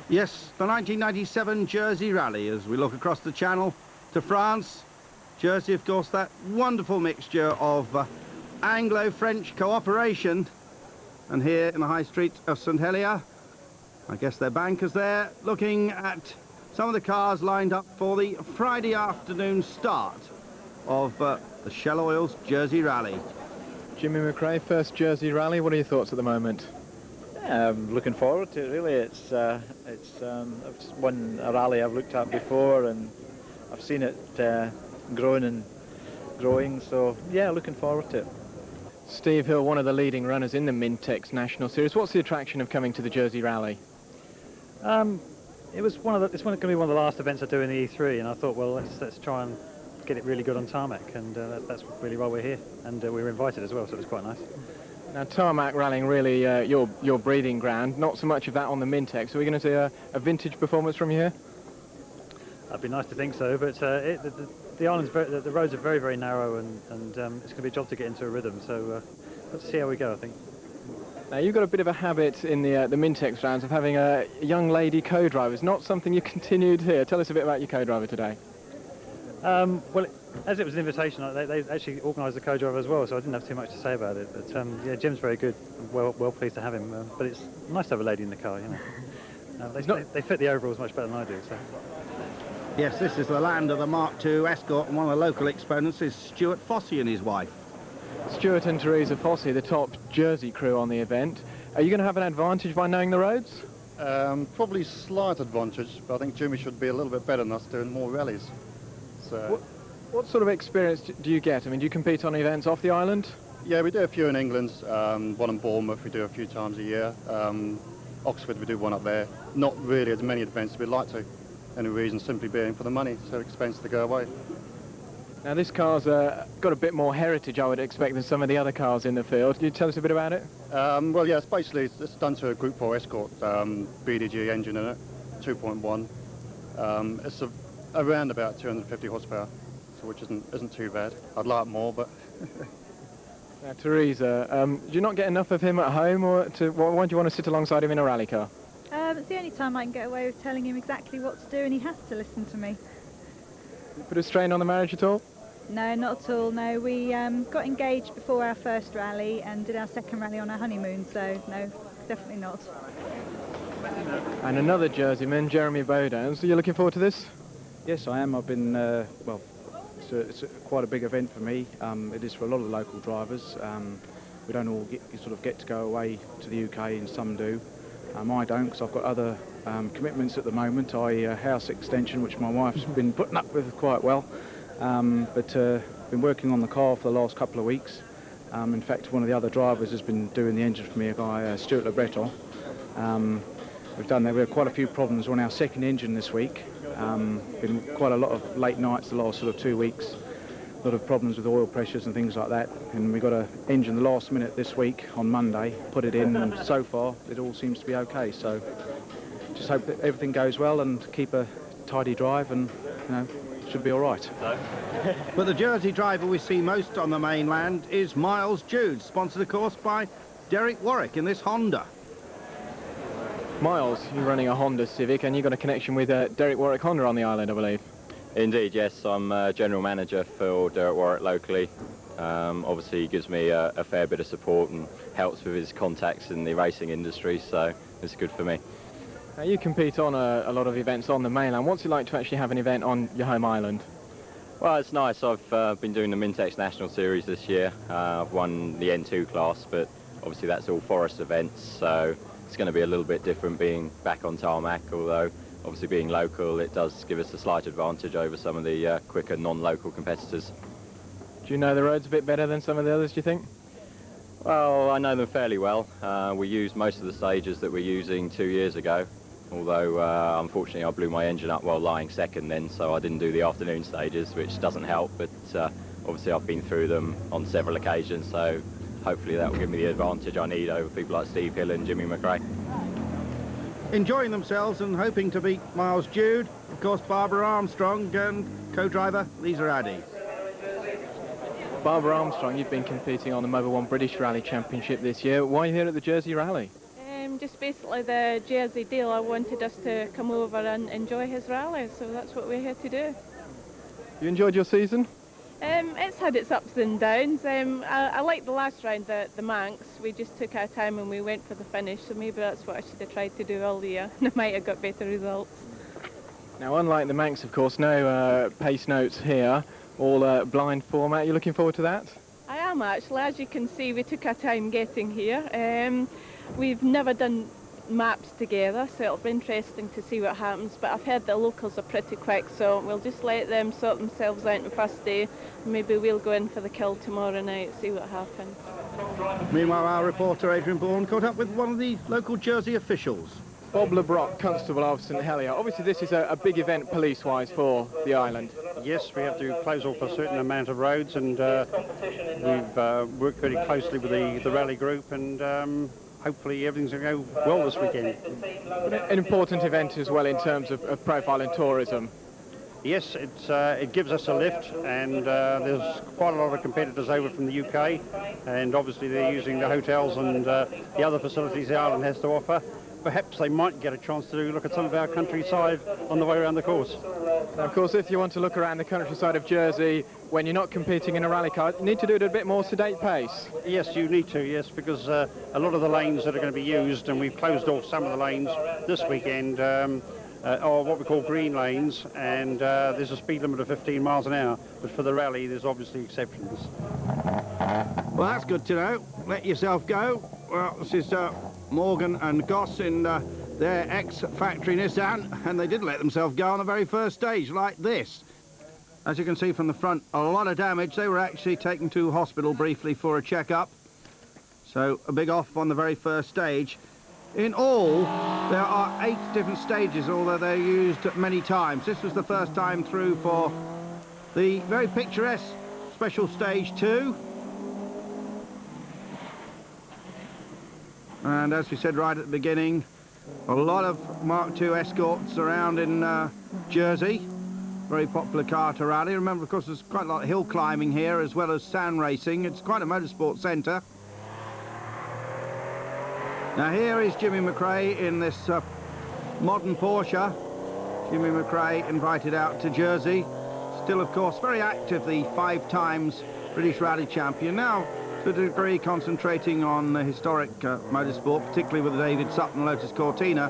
Yes, the 1997 Jersey Rally as we look across the channel to France. Jersey, of course, that wonderful mixture of Anglo-French cooperation. And here in the high street of St Helier, I guess their bankers there, looking at some of the cars lined up for the Friday afternoon start of the Shell Oil's Jersey Rally. Jimmy McRae, first Jersey Rally. What are your thoughts at the moment? I'm looking forward to it, really. It's one a rally I've looked at before, and I've seen it growing and growing, so yeah, looking forward to it. Steve Hill, one of the leading runners in the Mintex National Series. What's the attraction of coming to the Jersey Rally? It's going to be one of the last events I do in the E3, and I thought, well, let's try and get it really good on tarmac, and that's really why we're here, and we were invited as well, so it was quite nice. Now, tarmac rallying really your breeding ground. Not so much of that on the Mintex. Are we going to see a vintage performance from you here? That'd be nice to think so, but the island's the roads are very, very narrow, and it's going to be a job to get into a rhythm. So let's see how we go, I think. Now, you've got a bit of a habit in the Mintex rounds of having young lady co-drivers. Not something you continued here. Tell us a bit about your co-driver today. Well, as it was an invitation, they actually organised the co-driver as well, so I didn't have too much to say about it. But yeah, Jim's very good. Well pleased to have him. But it's nice to have a lady in the car, you know. They fit the overalls much better than I do. So. Yes, this is the land of the Mark II Escort, and one of the local exponents is Stuart Fossey and his wife. Stuart and Teresa Fossey, the top Jersey crew on the event. Are you going to have an advantage by knowing the roads? Probably slight advantage, but I think Jimmy should be a little bit better than us doing more rallies. So. What sort of experience do you get? I mean, do you compete on events off the island? Yeah, we do a few in England. One in Bournemouth we do a few times a year. Oxford we do one up there. Not really as many events as we'd like to. Any reason simply being for the money, so expensive to go away. Now this car's got a bit more heritage, I would expect, than some of the other cars in the field. Can you tell us a bit about it? Well, yeah, it's done to a Group 4 Escort, BDG engine in it, 2.1. It's around about 250 horsepower, so which isn't too bad. I'd like more, but. Now, Teresa, do you not get enough of him at home, or why do you want to sit alongside him in a rally car? It's the only time I can get away with telling him exactly what to do, and he has to listen to me. Put a strain on the marriage at all? No, not at all, no. We got engaged before our first rally and did our second rally on our honeymoon, so no, definitely not. And another Jerseyman, Jeremy Bowdown. So you're looking forward to this? Yes, I am. I've been, well, it's quite a big event for me. It is for a lot of the local drivers. We don't all get to go away to the UK, and some do. I don't, because I've got other commitments at the moment, i.e. a house extension, which my wife's been putting up with quite well. But been working on the car for the last couple of weeks. In fact, one of the other drivers has been doing the engine for me, a guy, Stuart Le Breton. We had quite a few problems on our second engine this week. Been quite a lot of late nights the last sort of 2 weeks. A lot of problems with oil pressures and things like that, and we got an engine the last minute this week on Monday, put it in, and so far it all seems to be okay. So just hope that everything goes well and keep a tidy drive, and should be all right. But the Jersey driver we see most on the mainland is Miles Jude, sponsored of course by Derek Warwick in this Honda. Miles, you're running a Honda Civic, and you've got a connection with Derek Warwick Honda on the island, I believe. Indeed, yes. I'm General Manager for Derek Warwick locally. Obviously, he gives me a fair bit of support and helps with his contacts in the racing industry, so it's good for me. Now, you compete on a lot of events on the mainland. What's it like to actually have an event on your home island? Well, it's nice. I've been doing the Mintex National Series this year. I've won the N2 class, but obviously that's all forest events, so it's going to be a little bit different being back on tarmac, although obviously being local, it does give us a slight advantage over some of the quicker non-local competitors. Do you know the roads a bit better than some of the others, do you think? Well, I know them fairly well. We used most of the stages that we're using 2 years ago, although unfortunately I blew my engine up while lying second then, so I didn't do the afternoon stages, which doesn't help, but obviously I've been through them on several occasions, so hopefully that will give me the advantage I need over people like Steve Hill and Jimmy McRae. Enjoying themselves and hoping to beat Miles Jude. Of course, Barbara Armstrong and co-driver Lisa Addy. Barbara Armstrong, you've been competing on the Mobil 1 British Rally Championship this year. Why are you here at the Jersey Rally? Just basically the Jersey dealer wanted us to come over and enjoy his rally, so that's what we're here to do. You enjoyed your season? It's had its ups and downs. I liked the last round, the Manx. We just took our time and we went for the finish, so maybe that's what I should have tried to do all year, and I might have got better results. Now, unlike the Manx, of course, no pace notes here, all blind format. You looking forward to that? I am actually. As you can see, we took our time getting here. We've never done maps together, so it'll be interesting to see what happens, but I've heard the locals are pretty quick, so we'll just let them sort themselves out on the first day. Maybe we'll go in for the kill tomorrow night, see what happens. Meanwhile, our reporter Adrian Bourne caught up with one of the local Jersey officials. Bob LeBrock, Constable of St Helier. Obviously this is a big event police-wise for the island. Yes, we have to close off a certain amount of roads, and we've worked very closely with the rally group, and hopefully everything's going to go well this weekend. An important event as well in terms of profile and tourism. Yes, it gives us a lift, and there's quite a lot of competitors over from the UK, and obviously they're using the hotels and the other facilities the island has to offer. Perhaps they might get a chance to look at some of our countryside on the way around the course. Now, of course, if you want to look around the countryside of Jersey when you're not competing in a rally car, you need to do it at a bit more sedate pace. Yes, you need to, yes, because a lot of the lanes that are going to be used, and we've closed off some of the lanes this weekend, are what we call green lanes, and there's a speed limit of 15 miles an hour, but for the rally there's obviously exceptions. Well, that's good to know. Let yourself go. Well, this is Morgan and Goss in their ex-factory Nissan, and they did let themselves go on the very first stage like this. As you can see from the front, a lot of damage. They were actually taken to hospital briefly for a check-up. So a big off on the very first stage. In all, there are 8 different stages, although they're used many times. This was the first time through for the very picturesque special stage 2. And as we said right at the beginning, a lot of Mark II escorts around in Jersey. Very popular car to rally. Remember, of course, there's quite a lot of hill climbing here as well as sand racing. It's quite a motorsport centre. Now here is Jimmy McRae in this modern Porsche. Jimmy McRae invited out to Jersey. Still, of course, very active, the 5 times British Rally champion. Now, to a degree, concentrating on historic motorsport, particularly with the David Sutton Lotus Cortina,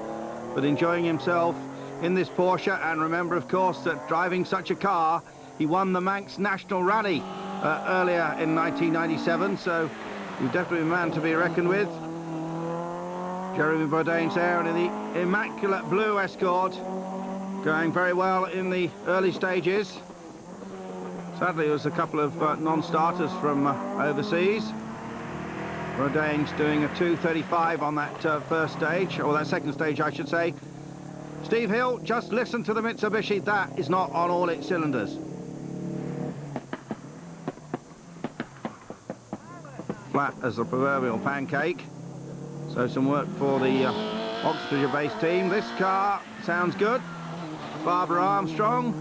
but enjoying himself in this Porsche. And remember, of course, that driving such a car, he won the Manx National Rally earlier in 1997, so he's definitely a man to be reckoned with. Jeremy Bourdain's there in the immaculate blue Escort, going very well in the early stages. Sadly, there was a couple of non-starters from overseas. Bourdain's doing a 2:35 on that first stage, or that second stage, I should say. Steve Hill, just listen to the Mitsubishi. That is not on all its cylinders. Flat as the proverbial pancake. So some work for the Oxfordshire-based team. This car sounds good. Barbara Armstrong.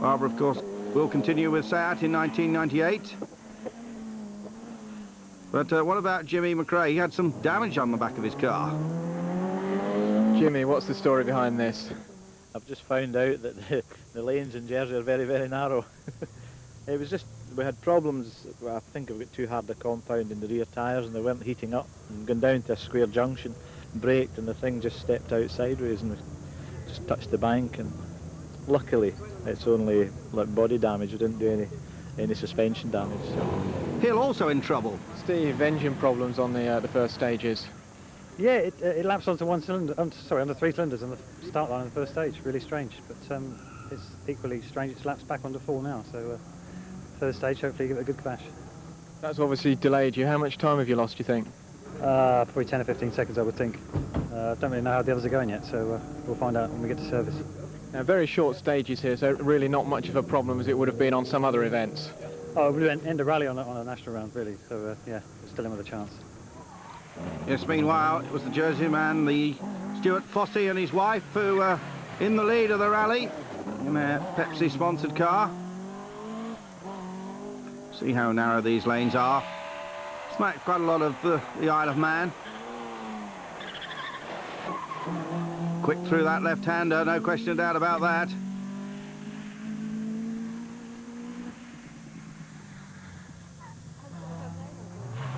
Barbara, of course, will continue with Seat in 1998. But what about Jimmy McRae? He had some damage on the back of his car. Jimmy, what's the story behind this? I've just found out that the lanes in Jersey are very, very narrow. It was just, we had problems. I think we got too hard a compound in the rear tyres and they weren't heating up, and gone down to a square junction, braked, and the thing just stepped out sideways and just touched the bank. And luckily it's only like body damage. We didn't do any suspension damage. So. Hill also in trouble. Steve, engine problems on the first stages. Yeah, it laps onto one cylinder. Onto 3 cylinders on the start line of the first stage. Really strange, but it's equally strange. It laps back onto 4 now. So third stage, hopefully give it a good crash. That's obviously delayed you. How much time have you lost, do you think? Probably 10 or 15 seconds, I would think. Don't really know how the others are going yet, so we'll find out when we get to service. Now, very short stages here, so really not much of a problem as it would have been on some other events. Oh, we'll end a rally on a national round, really. So yeah, we're still in with a chance. Yes, meanwhile, it was the Jersey man, the Stuart Fossey and his wife, who were in the lead of the rally in their Pepsi-sponsored car. See how narrow these lanes are. Smacked quite a lot of the Isle of Man. Quick through that left-hander, no question of doubt about that.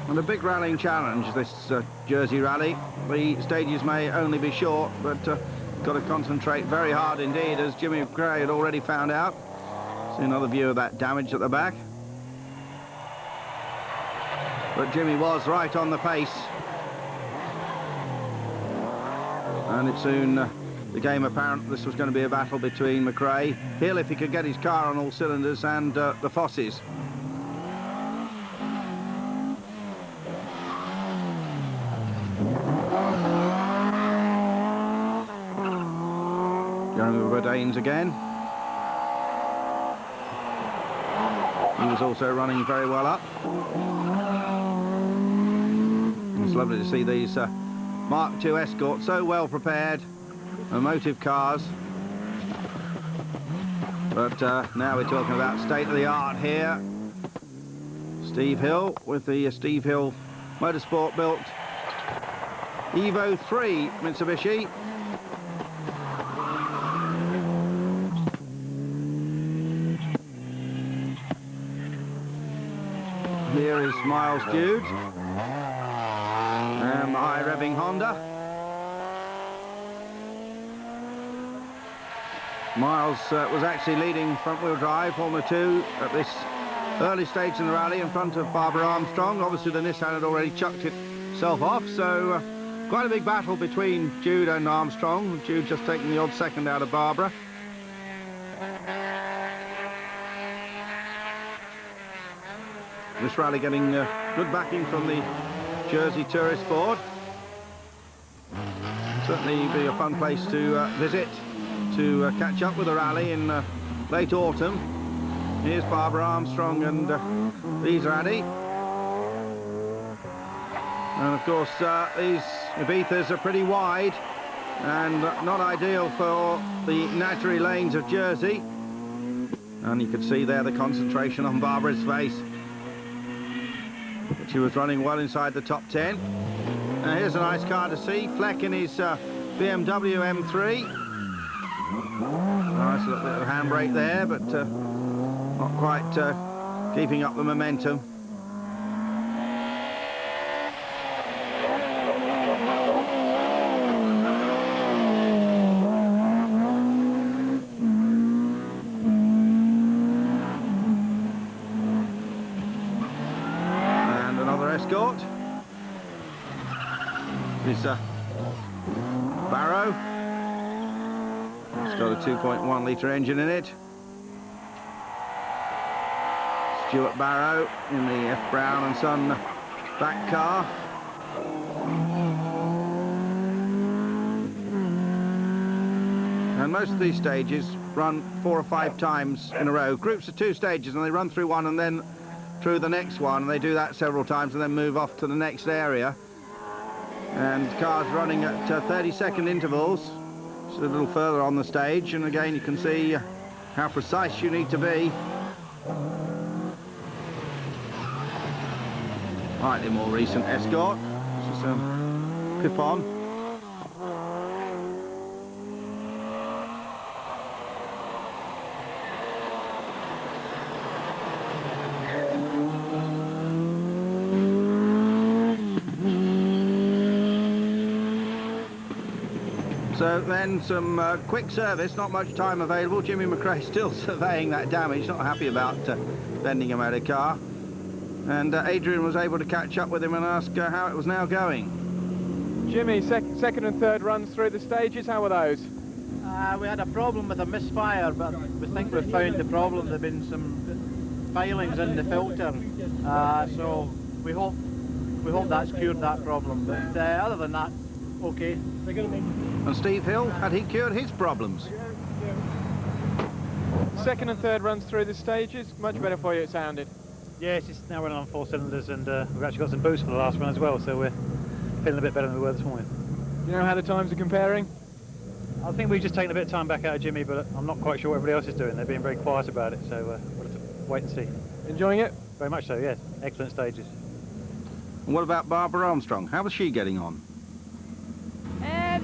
And a big rallying challenge, this Jersey rally. The stages may only be short, but got to concentrate very hard indeed, as Jimmy McRae had already found out. See another view of that damage at the back. But Jimmy was right on the pace. And it soon became apparent this was going to be a battle between McRae, Hill if he could get his car on all cylinders, and the Fosses. Jeremy Bourdain's again. He was also running very well up. It's lovely to see these Mark II Escorts so well prepared, emotive cars. But now we're talking about state-of-the-art here. Steve Hill with the Steve Hill Motorsport built Evo 3 Mitsubishi. Here is Miles Jude and the high revving Honda. Miles was actually leading front-wheel drive Formula 2 at this early stage in the rally in front of Barbara Armstrong. Obviously the Nissan had already chucked itself off, so quite a big battle between Jude and Armstrong. Jude just taking the odd second out of Barbara. This rally getting good backing from the Jersey Tourist Board. Certainly be a fun place to visit, to catch up with the rally in late autumn. Here's Barbara Armstrong and Lise Raddy. And of course these Ibizas are pretty wide and not ideal for the naturally lanes of Jersey. And you could see there the concentration on Barbara's face. She was running well inside the top 10. Now here's a nice car to see. Fleck in his BMW M3. Nice little bit of handbrake there, but not quite keeping up the momentum. Escort. This Barrow. It's got a 2.1 litre engine in it. Stuart Barrow in the F. Brown and Son back car. And most of these stages run 4 or 5 times in a row. Groups of 2 stages, and they run through one and then through the next one, and they do that several times and then move off to the next area. And cars running at 30-second intervals, just a little further on the stage, and again you can see how precise you need to be. Slightly more recent Escort, this is Pip-on. So then some quick service, not much time available. Jimmy McRae still surveying that damage, not happy about bending a motor car. And Adrian was able to catch up with him and ask how it was now going. Jimmy, second and third runs through the stages, how were those? We had a problem with a misfire, but we think we've found the problem. There have been some filings in the filter, so we hope that's cured that problem. But other than that, okay. And Steve Hill, had he cured his problems? Second and third runs through the stages, much better for you it sounded. Yes, it's now running on 4 cylinders, and we've actually got some boost for the last one as well, so we're feeling a bit better than we were this morning. You know how the times are comparing? I think we've just taken a bit of time back out of Jimmy, but I'm not quite sure what everybody else is doing. They're being very quiet about it, so we'll have to wait and see. Enjoying it? Very much so, yes. Excellent stages. And what about Barbara Armstrong? How was she getting on?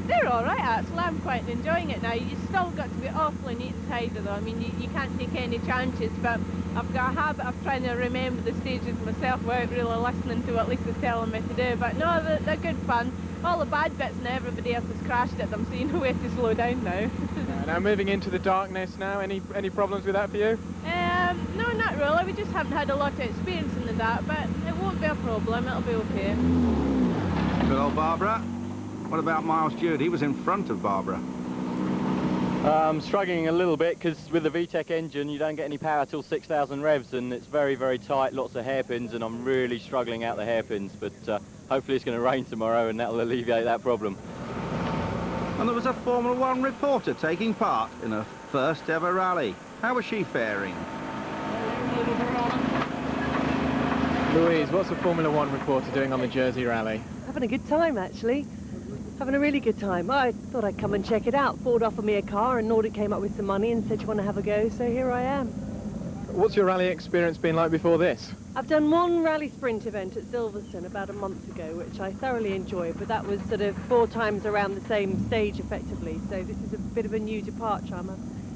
They're all right, actually. I'm quite enjoying it now. You still got to be awfully neat and tidy, though. I mean, you can't take any chances, but I've got a habit of trying to remember the stages myself without really listening to what Lisa's telling me to do. But no, they're good fun. All the bad bits and everybody else has crashed at them, so you know where to slow down now. Now moving into the darkness now, any problems with that for you? No, not really. We just haven't had a lot of experience in the dark, but it won't be a problem. It'll be okay. Good old Barbara. What about Miles Stewart? He was in front of Barbara. I'm struggling a little bit because with the VTEC engine you don't get any power till 6,000 revs, and it's very, very tight, lots of hairpins, and I'm really struggling out the hairpins, but hopefully it's going to rain tomorrow and that'll alleviate that problem. And there was a Formula One reporter taking part in a first ever rally. How was she faring? Louise, what's a Formula One reporter doing on the Jersey Rally? Having a good time, actually. Having a really good time. I thought I'd come and check it out. Ford offered me a car and Nordic came up with some money and said, you want to have a go? So here I am. What's your rally experience been like before this? I've done one rally sprint event at Silverstone about a month ago, which I thoroughly enjoyed, but that was sort of 4 times around the same stage, effectively. So this is a bit of a new departure. I'm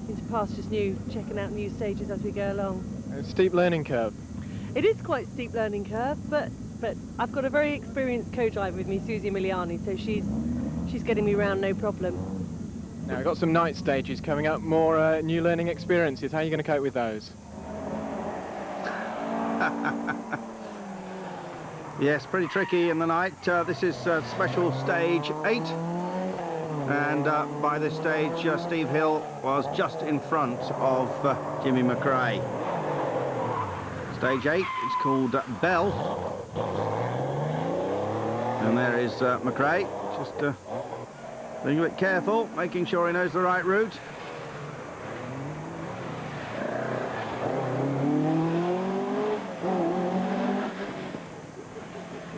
into pastures new, checking out new stages as we go along. A steep learning curve. It is quite a steep learning curve, but I've got a very experienced co-driver with me, Susie Emiliani, so she's getting me round no problem. Now we've got some night stages coming up, more new learning experiences. How are you going to cope with those? Yes, pretty tricky in the night. This is special stage 8, and by this stage Steve Hill was just in front of Jimmy McRae. Stage 8, it's called Bell, and there is McRae, just being a bit careful, making sure he knows the right route.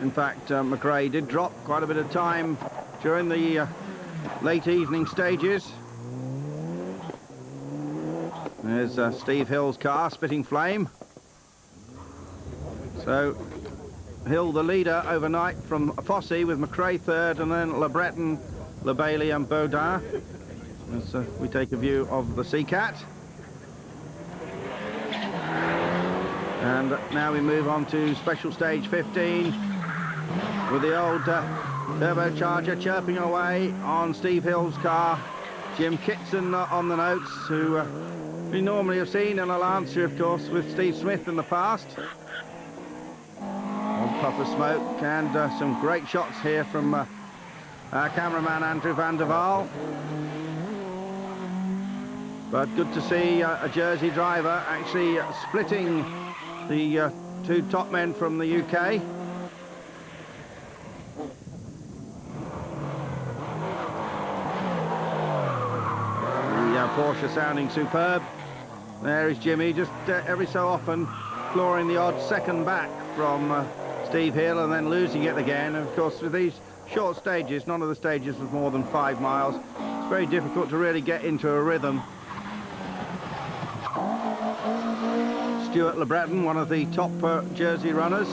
In fact, McRae did drop quite a bit of time during the late evening stages. There's Steve Hill's car spitting flame. So Hill the leader overnight from Fossey, with McRae third, and then Le Breton, Le Bailey and Baudin as we take a view of the Seacat. And now we move on to special stage 15 with the old turbocharger chirping away on Steve Hill's car. Jim Kitson on the notes, who we normally have seen in a Lancia, of course, with Steve Smith in the past. One puff of smoke, and some great shots here from our cameraman Andrew van der Waal. But good to see a Jersey driver actually splitting the 2 top men from the UK. Porsche sounding superb. There is Jimmy, just every so often flooring the odd second back from Steve Hill and then losing it again. And of course, with these short stages, none of the stages was more than 5 miles. It's very difficult to really get into a rhythm. Stuart Le Breton, one of the top Jersey runners,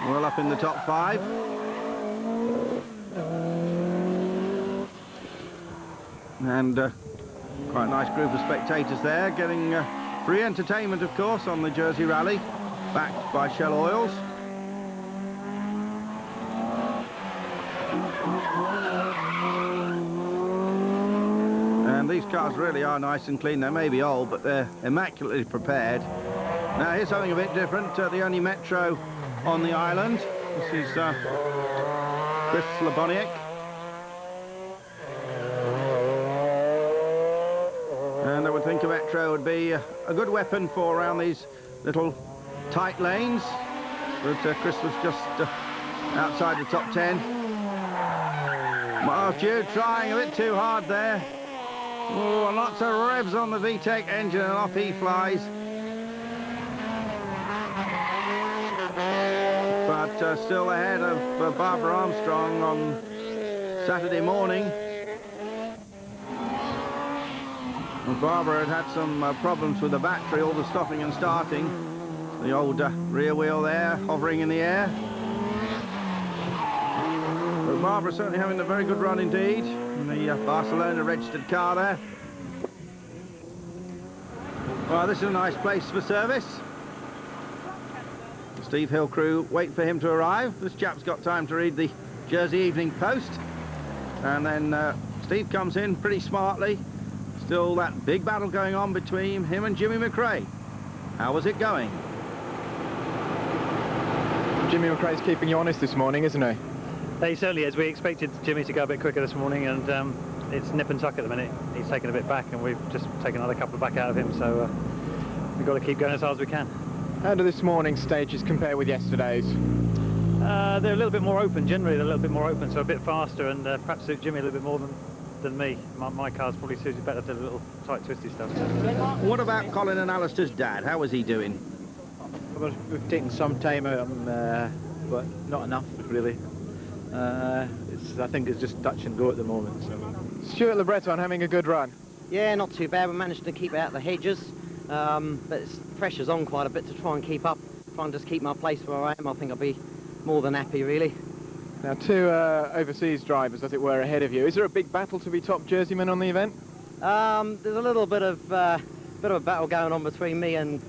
well up in the top 5. And quite a nice group of spectators there, getting free entertainment, of course, on the Jersey Rally, backed by Shell Oils. And these cars really are nice and clean. They may be old, but they're immaculately prepared. Now here's something a bit different, the only Metro on the island. This is Chris Slaboniak. And I would think a Metro would be a good weapon for around these little tight lanes. But Chris was just outside the top 10. Miles Stewart trying a bit too hard there. Oh, and lots of revs on the VTEC engine, and off he flies. But still ahead of Barbara Armstrong on Saturday morning. Well, Barbara had had some problems with the battery, all the stopping and starting. The old rear wheel there, hovering in the air. Barbara certainly having a very good run indeed in the Barcelona registered car there. Well, this is a nice place for service. The Steve Hill crew wait for him to arrive. This chap's got time to read the Jersey Evening Post. And then Steve comes in pretty smartly. Still that big battle going on between him and Jimmy McRae. How was it going? Jimmy McRae's keeping you honest this morning, isn't he? He certainly is. We expected Jimmy to go a bit quicker this morning, and it's nip and tuck at the minute. He's taken a bit back, and we've just taken another couple back out of him, so we've got to keep going as hard as we can. How do this morning's stages compare with yesterday's? They're a little bit more open. Generally, they're a little bit more open, so a bit faster, and perhaps suit Jimmy a little bit more than me. My car's probably suited better to the little tight, twisty stuff. What about Colin and Alistair's dad? How was he doing? Well, we've taken some time out of him, but not enough, really. I think it's just touch and go at the moment. So. Stuart Le Breton having a good run. Yeah, not too bad. We managed to keep out the hedges, but pressure's on quite a bit to try and keep up. Try and just keep my place where I am. I think I'll be more than happy, really. Now, two overseas drivers, as it were, ahead of you. Is there a big battle to be top Jerseyman on the event? There's a little bit of a battle going on between me and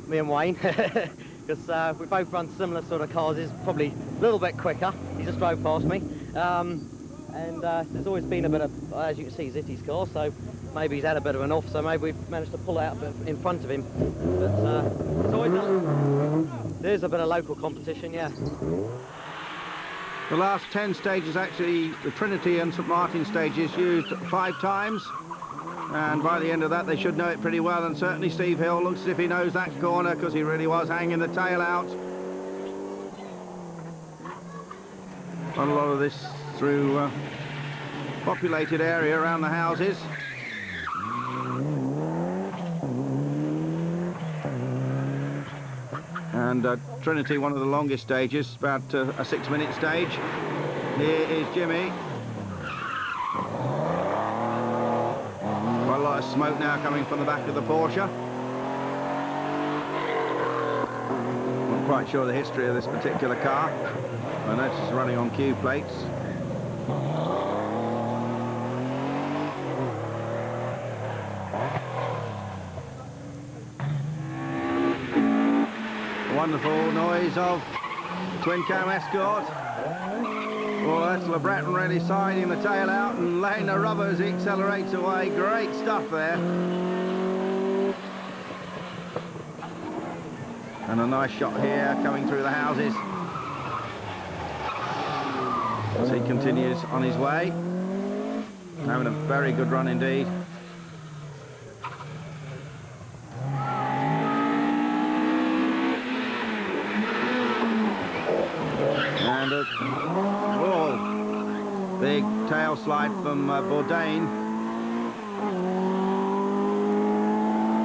Wayne, because we both run similar sort of cars. He's probably a little bit quicker. He just drove past me, and there's always been a bit of, as you can see, Zitty's car. So maybe he's had a bit of an off. So maybe we've managed to pull out a bit in front of him. But it's always there's a bit of local competition, yeah. The last 10 stages, actually, the Trinity and St Martin stages used 5 times. And by the end of that, they should know it pretty well. And certainly Steve Hill looks as if he knows that corner, because he really was hanging the tail out. Done a lot of this through populated area around the houses. And Trinity, one of the longest stages, about a 6-minute stage. Here is Jimmy. Quite a lot of smoke now coming from the back of the Porsche. Not quite sure the history of this particular car. I notice it's running on Q plates. Wonderful noise of twin cam Escort. Well, that's Le Breton really siding the tail out and laying the rubber as he accelerates away. Great stuff there. And a nice shot here coming through the houses as he continues on his way. Having a very good run indeed. And a big tail slide from Bourdain.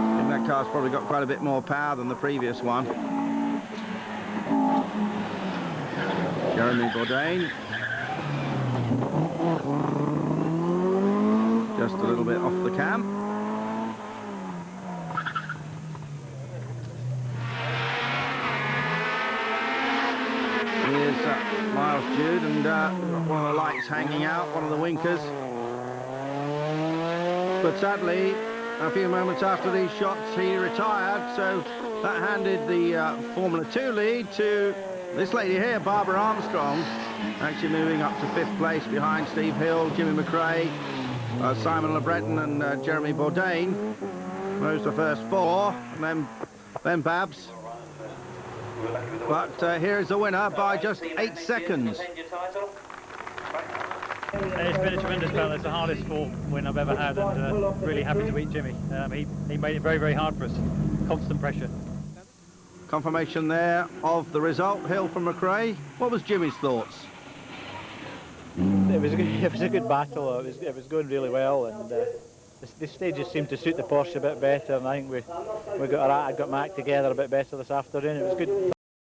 I think that car's probably got quite a bit more power than the previous one. Jeremy Bourdain. Just a little bit off the cam. Here's Miles Jude, and one of the lights hanging out, one of the winkers. But sadly, a few moments after these shots, he retired, so that handed the Formula 2 lead to this lady here, Barbara Armstrong, actually moving up to 5th place behind Steve Hill, Jimmy McRae, Simon Le Breton and Jeremy Bourdain. Those the first 4, and then Babs. But here's the winner by just 8 seconds. It's been a tremendous battle. It's the hardest fought win I've ever had, and really happy to beat Jimmy. He made it very, very hard for us. Constant pressure. Confirmation there of the result. Hill from McRae. What was Jimmy's thoughts? It was a good battle. It was going really well, and the stages seemed to suit the Porsche a bit better. And I think we got my act together a bit better this afternoon. It was good.